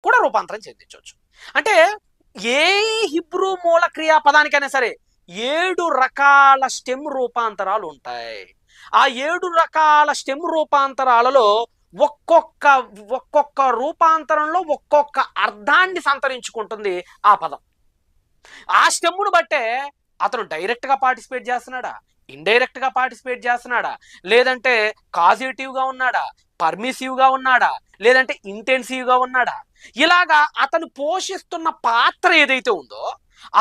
కూడా రూపాంతరం చెందించవచ్చు. అంటే ఏ హిబ్రూ మూల క్రియాపదానికైనా సరే 7 రకాల స్టెమ్ రూపాంతరాలు ఉంటాయి. ఆ 7 రకాల స్టెమ్ రూపాంతరాలలో ఒక్కొక్క ఒక్కొక్క రూపాంతరంలో ఒక్కొక్క అర్థాన్ని సంతరించుకుంటుంది ఆ పదం. ఆ స్టెమ్మును బట్టే అతను డైరెక్ట్గా పార్టిసిపేట్ చేస్తున్నాడా, ఇండైరెక్ట్గా పార్టిసిపేట్ చేస్తున్నాడా, లేదంటే కాజిటివ్గా ఉన్నాడా, పర్మిసివ్గా ఉన్నాడా, లేదంటే ఇంటెన్సివ్గా ఉన్నాడా, ఇలాగా అతను పోషిస్తున్న పాత్ర ఏదైతే ఉందో,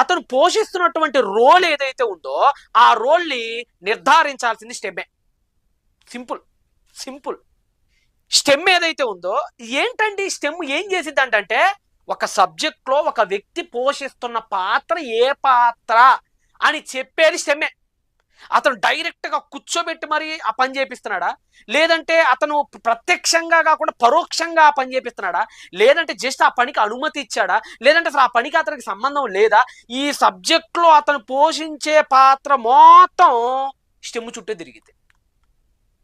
అతను పోషిస్తున్నటువంటి రోల్ ఏదైతే ఉందో ఆ రోల్ని నిర్ధారించాల్సింది స్టెమ్మే. Simple simple. స్టెమ్ ఏదైతే ఉందో ఏంటండి, స్టెమ్ ఏం చేసిద్ది అంటే ఒక సబ్జెక్ట్లో ఒక వ్యక్తి పోషిస్తున్న పాత్ర ఏ పాత్ర అని చెప్పేది స్టెమ్మే. అతను డైరెక్ట్గా కూర్చోబెట్టి మరి ఆ పని చేపిస్తున్నాడా, లేదంటే అతను ప్రత్యక్షంగా కాకుండా పరోక్షంగా ఆ పని చేపిస్తున్నాడా, లేదంటే జస్ట్ ఆ పనికి అనుమతి ఇచ్చాడా, లేదంటే అసలు ఆ పనికి అతనికి సంబంధం లేదా, ఈ సబ్జెక్ట్లో అతను పోషించే పాత్ర మొత్తం స్టెమ్ చుట్టూ తిరిగిద్ది.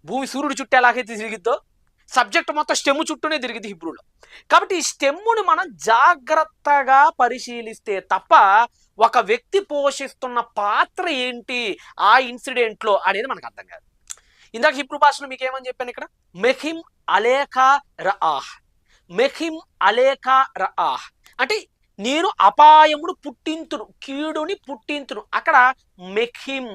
భూమి సూర్యుడు చుట్టూ ఎలాగైతే తిరిగిద్దో సబ్జెక్ట్ మొత్తం స్టెమ్ చుట్టూనే తిరిగింది హిబ్రూలో. కాబట్టి ఈ స్టెమ్ముని మనం జాగ్రత్తగా పరిశీలిస్తే తప్ప ఒక వ్యక్తి పోషిస్తున్న పాత్ర ఏంటి ఆ ఇన్సిడెంట్లో అనేది మనకు అర్థం కాదు. ఇందాక హిబ్రూ భాషలో మీకు ఏమని చెప్పాను ఇక్కడ, మెహిమ్ అలేకా రఆహ్. మెహిమ్ అలేకా రఆహ్ అంటే నేను అపాయమును పుట్టింతును, కీడుని పుట్టింతును. అక్కడ మెహిమ్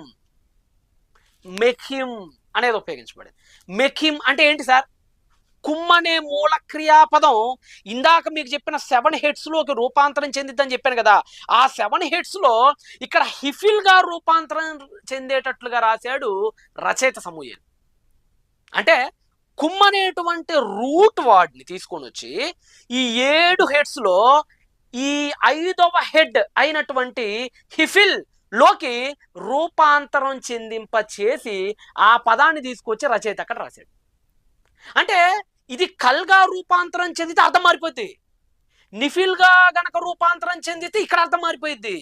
మెహిమ్ అనేది ఉపయోగించబడింది. మెహిమ్ అంటే ఏంటి సార్, కుమ్మనే మూల క్రియాపదం ఇందాక మీకు చెప్పిన 7 హెడ్స్లోకి రూపాంతరం చెందిద్దని చెప్పాను కదా, ఆ 7 హెడ్స్లో ఇక్కడ హిఫిల్గా రూపాంతరం చెందేటట్లుగా రాశాడు రచయిత సమూయేలు. అంటే కుమ్మనేటువంటి రూట్ వర్డ్ని తీసుకొని వచ్చి ఈ 7 హెడ్స్లో ఈ 5వ హెడ్ అయినటువంటి హిఫిల్ లోకి రూపాంతరం చెందింప చేసి ఆ పదాన్ని తీసుకొచ్చి రచయిత అక్కడ రాశాడు. అంటే ఇది కల్గా రూపాంతరం చెందితే అర్థం మారిపోద్ది, నిఫిల్గా గనక రూపాంతరం చెందితే ఇక్కడ అర్థం మారిపోయింది,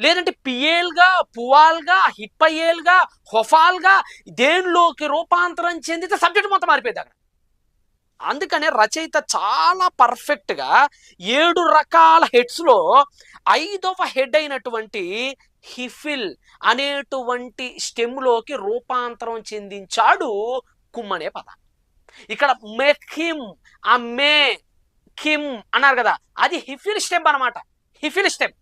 లేదంటే పియేల్గా, పువాల్గా, హిప్పయేల్గా, హొఫాల్గా దేనిలోకి రూపాంతరం చెందితే సబ్జెక్ట్ మొత్తం మారిపోయింది అక్కడ. అందుకనే రచయిత చాలా పర్ఫెక్ట్గా 7 రకాల హెడ్స్లో 5వ హెడ్ అయినటువంటి హిఫిల్ అనేటువంటి స్టెమ్లోకి రూపాంతరం చెందించాడు కుమ్ అనే పదాన్ని. ఇక్కడ మెఖిమ్, ఆ మే కిమ్ అన్నారు కదా, అది హిఫిల్ స్టెమ్ అనమాట. హిఫిల్ స్టెమ్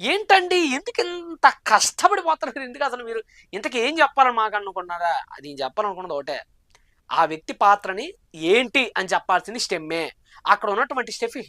ఏంటండి, ఎందుకు ఇంత కష్టపడిపోతున్నారు, ఎందుకు అసలు మీరు ఇంతకు ఏం చెప్పాలని మాకు అనుకున్నారా? అది నేను చెప్పాలనుకున్నది ఒకటే, ఆ వ్యక్తి పాత్రని ఏంటి అని చెప్పాల్సింది స్టెమ్మే. అక్కడ ఉన్నటువంటి స్టెఫ్